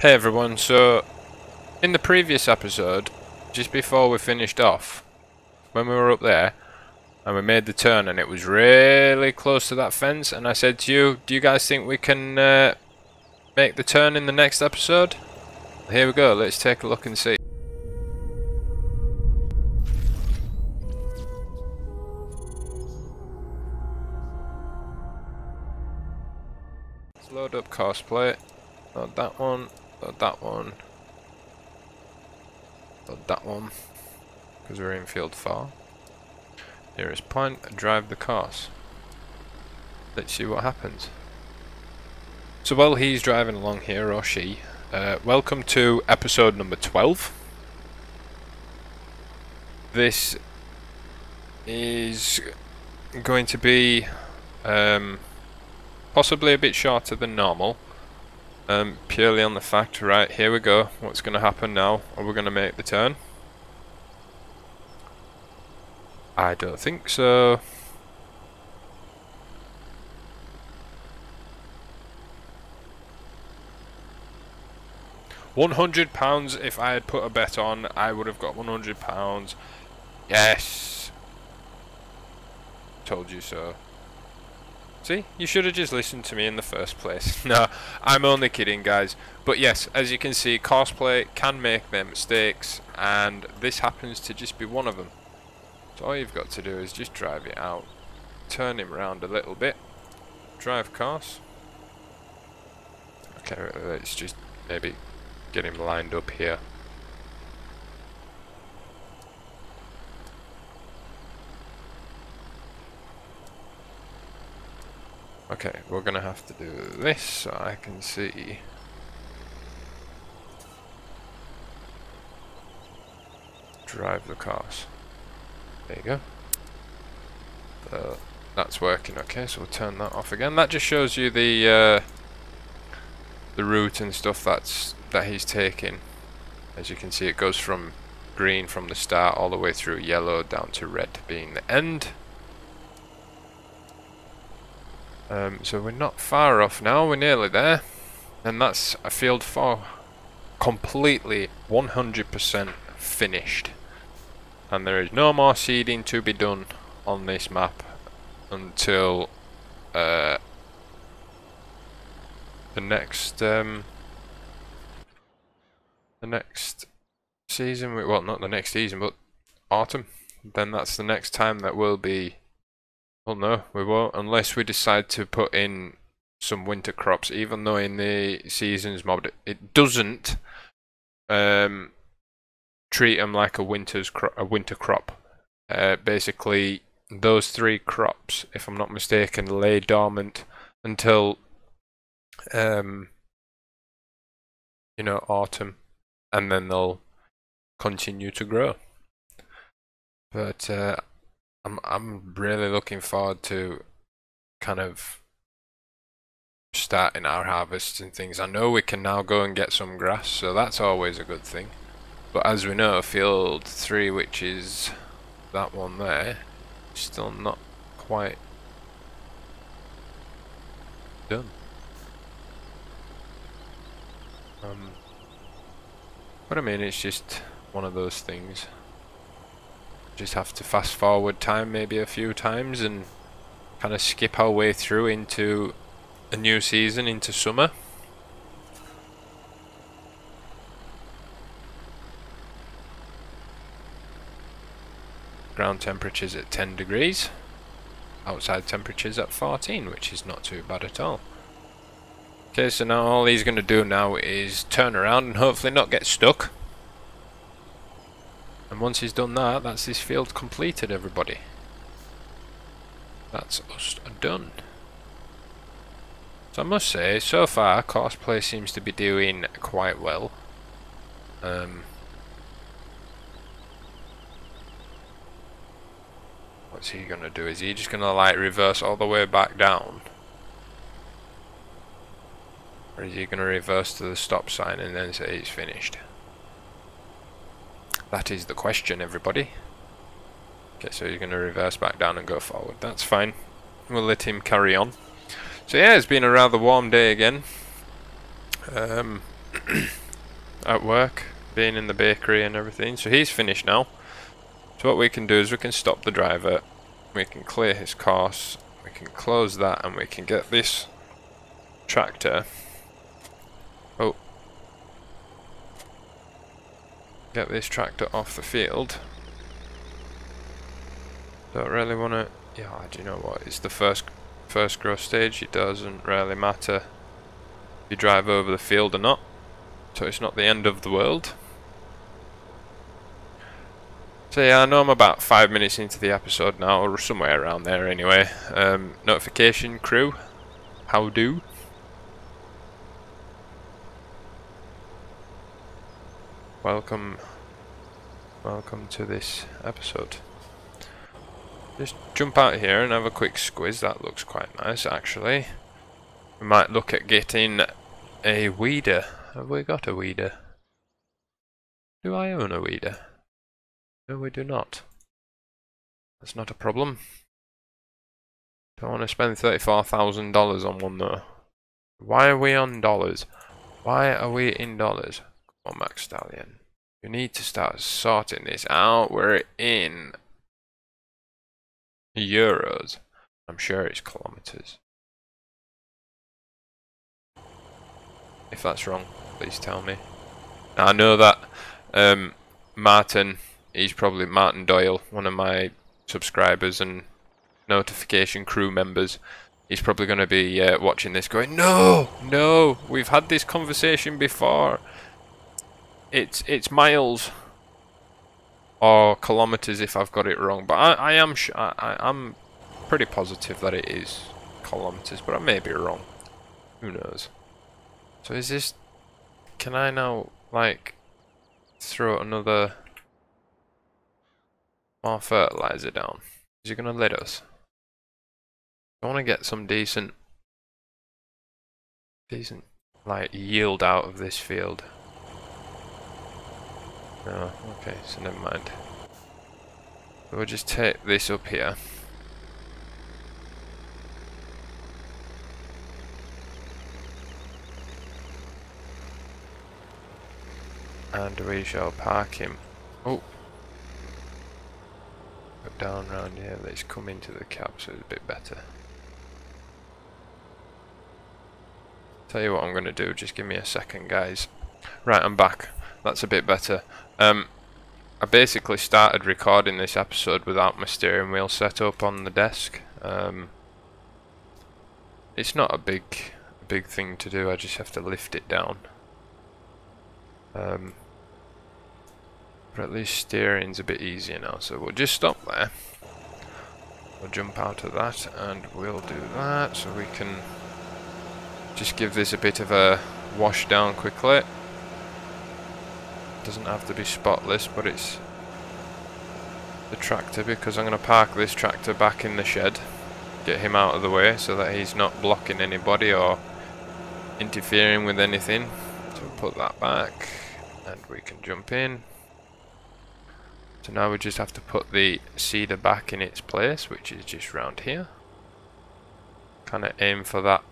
Hey everyone, so in the previous episode, just before we finished off, when we were up there and we made the turn and it was really close to that fence, and I said to you, do you guys think we can make the turn in the next episode? Here we go, let's take a look and see. Let's load up Courseplay, load that one, load that one, load that one, because we're in field 4. Nearest point, drive the course. Let's see what happens. So while he's driving along here, or she, welcome to episode number 12. This is going to be possibly a bit shorter than normal, purely on the fact, right, here we go, what's going to happen now? Are we going to make the turn? I don't think so. £100 if I had put a bet on, I would have got £100. Yes! Told you so. See? You should have just listened to me in the first place. No, I'm only kidding, guys. But yes, as you can see, Courseplay can make their mistakes, and this happens to just be one of them. So all you've got to do is just drive it out, turn him around a little bit, drive course. Okay, let's just maybe get him lined up here. Okay, we're gonna have to do this so I can see. Drive the course. There you go. That's working. Okay, so we'll turn that off again. That just shows you the route and stuff that he's taking. As you can see, it goes from green from the start all the way through yellow down to red being the end. So we're not far off now. We're nearly there, and that's a field 4 completely 100% finished. And there is no more seeding to be done on this map until the next season. Well, not the next season, but autumn. Then that's the next time that we'll be. Well, no, we won't, unless we decide to put in some winter crops. Even though in the seasons mod it doesn't treat them like a winter crop. Basically, those 3 crops, if I'm not mistaken, lay dormant until you know, autumn, and then they'll continue to grow. But I'm really looking forward to kind of starting our harvests and things. I know we can now go and get some grass, so that's always a good thing. But as we know, field 3, which is that one there, still not quite done. But I mean, it's just one of those things. Just have to fast forward time maybe a few times and kind of skip our way through into a new season, into summer. Ground temperatures at 10 degrees. Outside temperatures at 14, which is not too bad at all. Okay, so now all he's going to do now is turn around and hopefully not get stuck. And once he's done that, that's this field completed, everybody. That's us done. So I must say, so far, Courseplay seems to be doing quite well. What's he gonna do? Is he just gonna like reverse all the way back down? Or is he gonna reverse to the stop sign and then say he's finished? That is the question, everybody. Okay, so he's gonna reverse back down and go forward. That's fine. We'll let him carry on. So yeah, it's been a rather warm day again. at work, being in the bakery and everything. So he's finished now. So what we can do is we can stop the driver, we can clear his course, we can close that, and we can get this tractor. Oh. Get this tractor off the field. Don't really want to. Yeah, do you know what? It's the first growth stage. It doesn't really matter if you drive over the field or not. So it's not the end of the world. So yeah, I know I'm about 5 minutes into the episode now, or somewhere around there anyway. Notification crew, how do? Welcome to this episode. Just jump out here and have a quick squiz. That looks quite nice actually. We might look at getting a weeder. Have we got a weeder? Do I own a weeder? No, we do not. That's not a problem. Don't want to spend $34,000 on one though. Why are we on dollars? Why are we in dollars? Come on, McSTALLION. You need to start sorting this out. We're in euros. I'm sure it's kilometers. If that's wrong, please tell me. Now, I know that Martin, he's probably Martin Doyle, one of my subscribers and notification crew members. He's probably going to be watching this going, no, we've had this conversation before. It's miles or kilometers if I've got it wrong, but I'm pretty positive that it is kilometers, but I may be wrong. Who knows? So is this? Can I now like throw another more fertilizer down? Is it gonna let us? I want to get some decent like yield out of this field. No, okay, so never mind. We'll just take this up here. And we shall park him. Oh! Go down round here, let's come into the cab so it's a bit better. Tell you what I'm going to do, just give me a second guys. Right, I'm back. That's a bit better. I basically started recording this episode without my steering wheel set up on the desk. It's not a big thing to do, I just have to lift it down. But at least steering's a bit easier now, so we'll just stop there. We'll jump out of that and we'll do that so we can just give this a bit of a wash down quickly. Doesn't have to be spotless, but it's the tractor, because I'm going to park this tractor back in the shed, get him out of the way so that he's not blocking anybody or interfering with anything. So we'll put that back and we can jump in. So now we just have to put the seeder back in its place, which is just round here. Kind of aim for that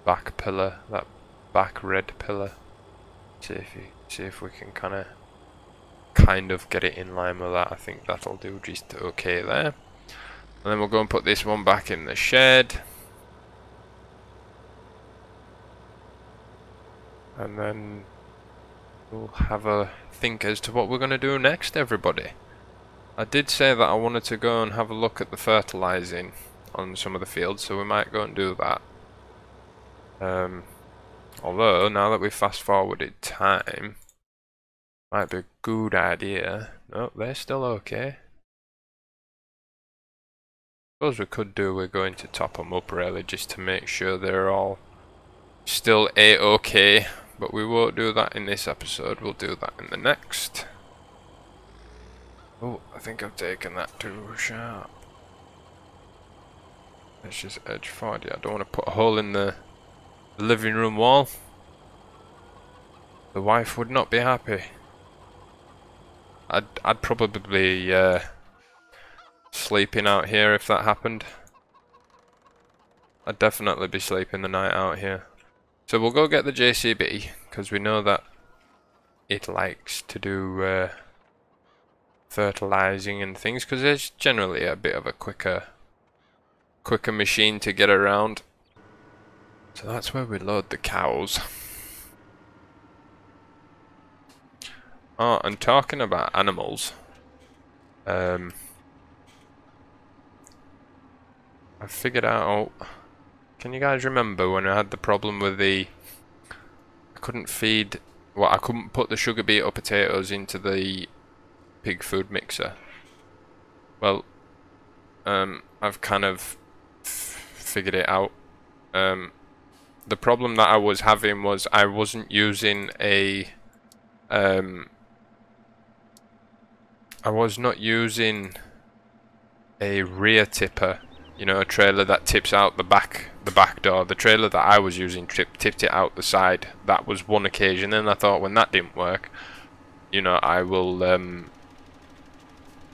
back pillar, that back red pillar. See if we can kind of get it in line with that. I think that'll do just okay there. And then we'll go and put this one back in the shed. And then we'll have a think as to what we're going to do next, everybody. I did say that I wanted to go and have a look at the fertilizing on some of the fields, so we might go and do that. Although, now that we've fast forwarded time, might be a good idea. No, they're still okay. Suppose we could do, we're going to top them up really, just to make sure they're all still a-okay. But we won't do that in this episode, we'll do that in the next. Oh, I think I've taken that too sharp. Let's just edge forward. Yeah, I don't want to put a hole in the living room wall. The wife would not be happy. I'd probably sleeping out here if that happened. I'd definitely be sleeping the night out here. So we'll go get the JCB, because we know that it likes to do fertilizing and things, because it's generally a bit of a quicker machine to get around. So that's where we load the cows. Oh, and talking about animals, I figured out. Can you guys remember when I had the problem with I couldn't feed, well, I couldn't put the sugar beet or potatoes into the pig food mixer? Well, I've kind of figured it out. The problem that I was having was I wasn't using I was not using a rear tipper, you know, a trailer that tips out the back door. The trailer that I was using tipped it out the side. That was one occasion, and I thought when that didn't work, you know, I will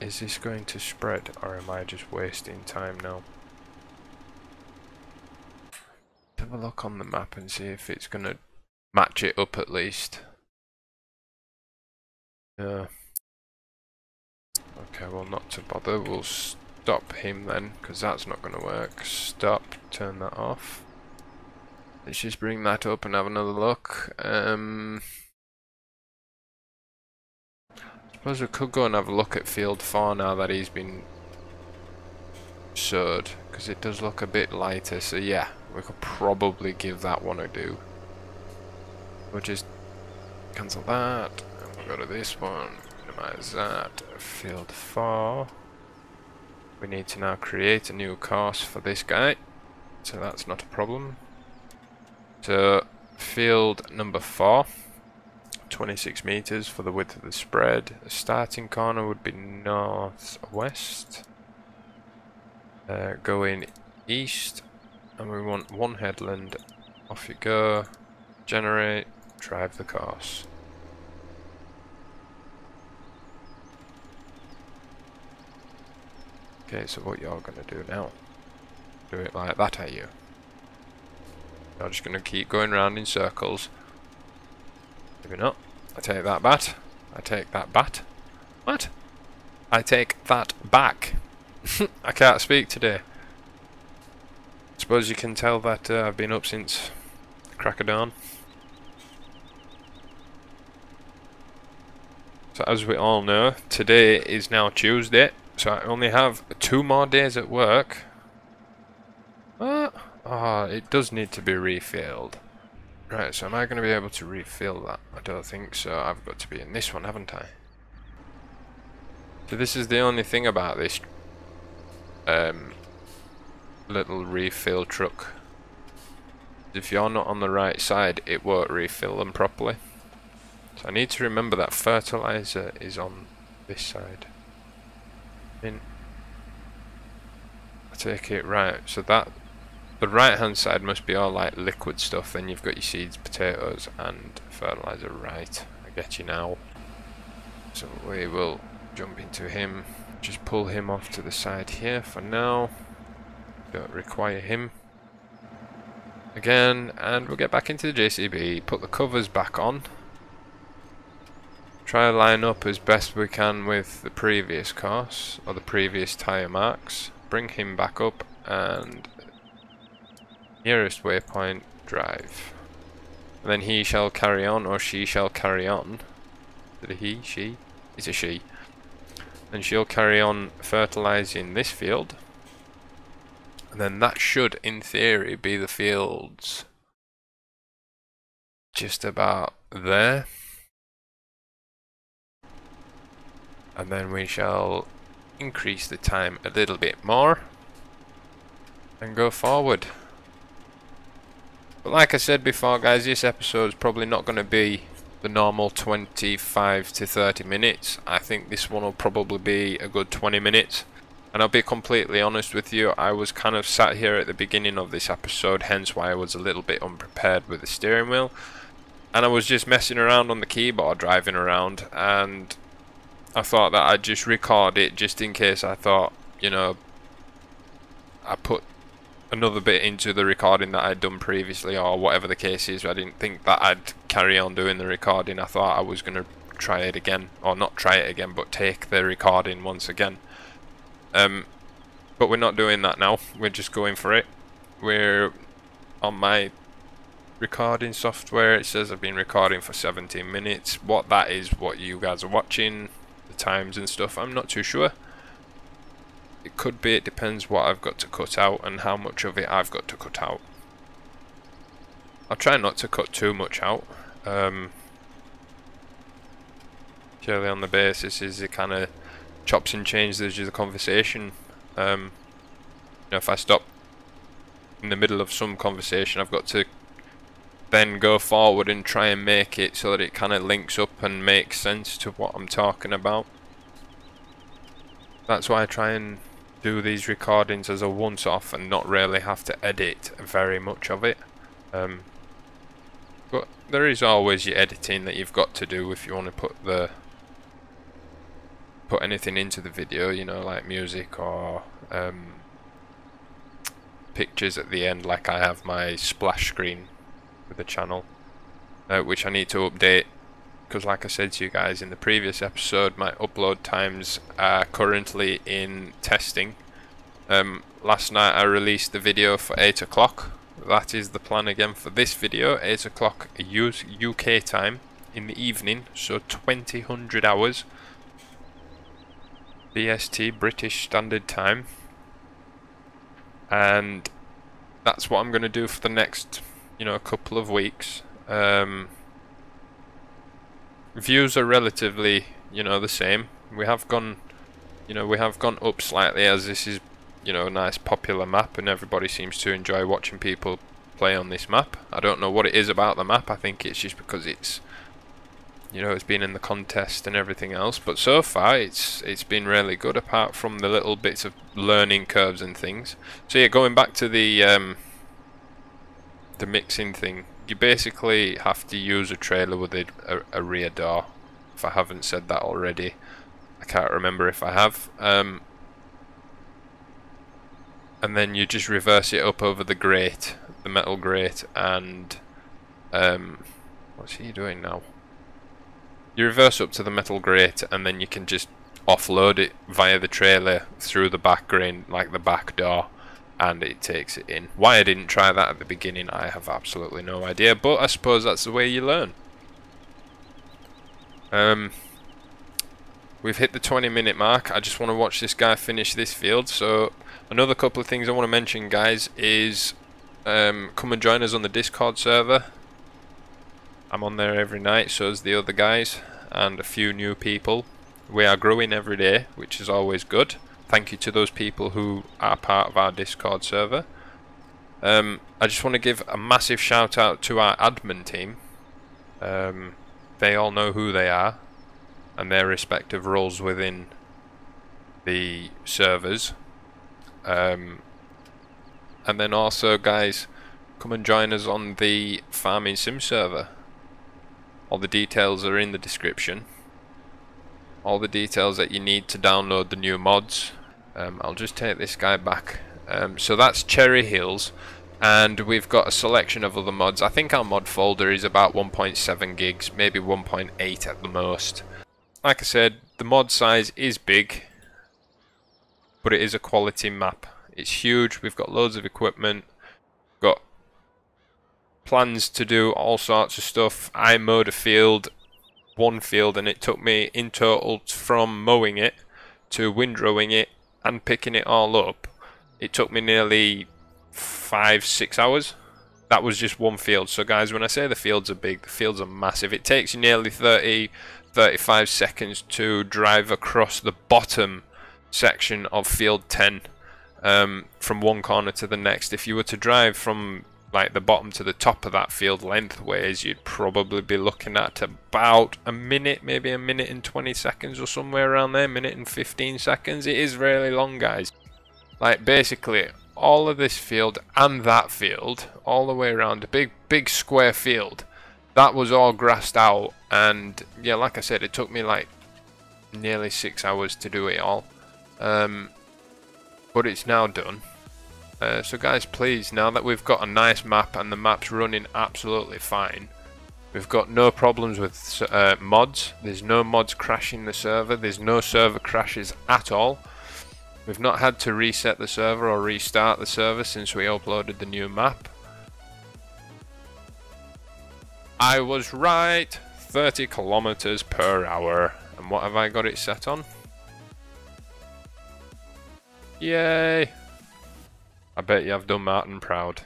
is this going to spread, or am I just wasting time now? Have a look on the map and see if it's gonna match it up at least. Yeah. Okay, well, not to bother. We'll stop him then, because that's not going to work. Stop. Turn that off. Let's just bring that up and have another look. Suppose we could go and have a look at field 4 now that he's been sowed, because it does look a bit lighter. So yeah, we could probably give that one a do. We'll just cancel that, and we'll go to this one. Minimize that. Field 4. We need to now create a new course for this guy, so that's not a problem. So field number 4, 26 meters for the width of the spread. The starting corner would be northwest, going east, and we want one headland. Off you go. Generate. Drive the course. Okay, so what you're going to do now, do it like that, are you? You're just going to keep going round in circles. Maybe not. I take that bat. I take that bat. What? I take that back. I can't speak today. Suppose you can tell that I've been up since crack of dawn. So as we all know, today is now Tuesday. So I only have 2 more days at work. It does need to be refilled. Right, so am I going to be able to refill that? I don't think so. I've got to be in this one, haven't I? So this is the only thing about this little refill truck. If you're not on the right side, it won't refill them properly. So I need to remember that fertilizer is on this side. I take it right, so that the right hand side must be all like liquid stuff, then you've got your seeds, potatoes and fertilizer. Right, I get you now. So we will jump into him, just pull him off to the side here for now. Don't require him again, and we'll get back into the JCB, put the covers back on. Try to line up as best we can with the previous course, or the previous tyre marks. Bring him back up, and nearest waypoint, drive. And then he shall carry on, or she shall carry on. Is it a he? She? It's a she. And she'll carry on fertilizing this field. And then that should, in theory, be the fields just about there. And then we shall increase the time a little bit more and go forward. But like I said before, guys, this episode is probably not going to be the normal 25 to 30 minutes. I think this one will probably be a good 20 minutes. And I'll be completely honest with you, I was kind of sat here at the beginning of this episode, hence why I was a little bit unprepared with the steering wheel. And I was just messing around on the keyboard, driving around, and I thought that I'd just record it just in case I thought, you know, I put another bit into the recording that I'd done previously, or whatever the case is. I didn't think that I'd carry on doing the recording. I thought I was going to try it again, or not try it again, but take the recording once again. But we're not doing that now. We're just going for it. We're on my recording software. It says I've been recording for 17 minutes. What that is, what you guys are watching, the times and stuff, I'm not too sure. It could be, it depends what I've got to cut out and how much of it I've got to cut out. I'll try not to cut too much out. Purely on the basis is it kind of chops and changes the conversation. You know, if I stop in the middle of some conversation, I've got to then go forward and try and make it so that it kind of links up and makes sense to what I'm talking about. That's why I try and do these recordings as a once-off and not really have to edit very much of it. But there is always your editing that you've got to do if you want to put anything into the video, you know, like music or pictures at the end, like I have my splash screen with the channel, which I need to update, because like I said to you guys in the previous episode, my upload times are currently in testing. Last night I released the video for 8 o'clock. That is the plan again for this video, 8 o'clock UK time in the evening, so 2000 hours BST, British Standard Time. And that's what I'm going to do for the next, you know, couple of weeks. Views are relatively, you know, the same. We have gone up slightly, as this is, you know, a nice popular map and everybody seems to enjoy watching people play on this map. I don't know what it is about the map. I think it's just because it's, you know, it's been in the contest and everything else, but so far it's been really good, apart from the little bits of learning curves and things. So yeah, going back to the mixing thing, you basically have to use a trailer with a rear door, if I haven't said that already. I can't remember if I have. And then you just reverse it up over the grate, the metal grate, and what's he doing now? You reverse up to the metal grate and then you can just offload it via the trailer through the back grain, like the back door, and it takes it in. Why I didn't try that at the beginning, I have absolutely no idea, but I suppose that's the way you learn. We've hit the 20-minute mark. I just want to watch this guy finish this field. So another couple of things I want to mention, guys, is come and join us on the Discord server. I'm on there every night, so is the other guys, and a few new people. We are growing every day, which is always good. Thank you to those people who are part of our Discord server. I just want to give a massive shout out to our admin team. They all know who they are and their respective roles within the servers. And then also, guys, come and join us on the Farming Sim server. All the details are in the description. All the details that you need to download the new mods. I'll just take this guy back. So that's Cherry Hills, and we've got a selection of other mods. I think our mod folder is about 1.7 gigs, maybe 1.8 at the most. Like I said, the mod size is big, but it is a quality map. It's huge. We've got loads of equipment. Got plans to do all sorts of stuff. I mowed one field, and it took me in total, from mowing it to windrowing it and picking it all up, it took me nearly 5-6 hours. That was just one field. So guys, when I say the fields are big, the fields are massive. It takes you nearly 30-35 seconds to drive across the bottom section of field 10, from one corner to the next. If you were to drive from like the bottom to the top of that field lengthways, you'd probably be looking at about a minute, maybe a minute and 20 seconds or somewhere around there, minute and 15 seconds. It is really long, guys. Like basically all of this field and that field, all the way around, a big square field, that was all grassed out. And yeah, like I said, it took me like nearly 6 hours to do it all, but it's now done. So guys, please, now that we've got a nice map and the map's running absolutely fine, we've got no problems with mods. There's no mods crashing the server. There's no server crashes at all. We've not had to reset the server or restart the server since we uploaded the new map. I was right, 30 kilometers per hour. And what have I got it set on? Yay! I bet you I've done Martin proud.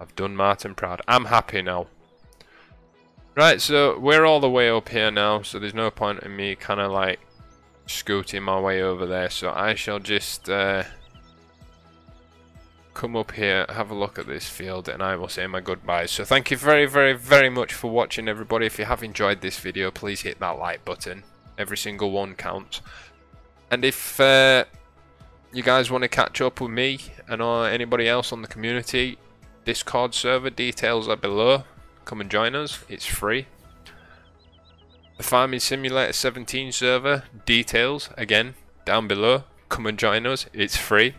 I've done Martin proud. I'm happy now. Right, so we're all the way up here now, so there's no point in me kind of like scooting my way over there. So I shall just come up here, have a look at this field, and I will say my goodbyes. So thank you very, very, very much for watching, everybody. If you have enjoyed this video, please hit that like button. Every single one counts. And if you guys want to catch up with me and anybody else on the community, Discord server details are below. Come and join us, it's free. The Farming Simulator 17 server details, again, down below. Come and join us, it's free.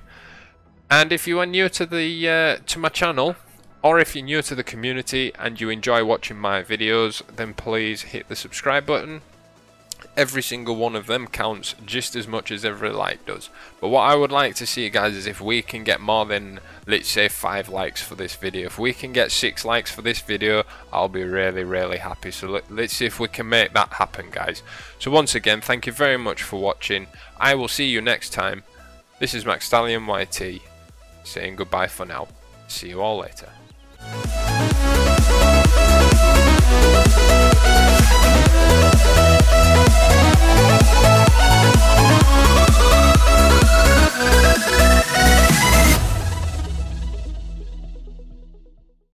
And if you are new to the to my channel, or if you're new to the community and you enjoy watching my videos, then please hit the subscribe button. Every single one of them counts just as much as every like does. But what I would like to see, guys, is if we can get more than, let's say, 5 likes for this video. If we can get 6 likes for this video, I'll be really, really happy. So let's see if we can make that happen, guys. So once again, thank you very much for watching. I will see you next time. This is McSTALLION YT saying goodbye for now. See you all later.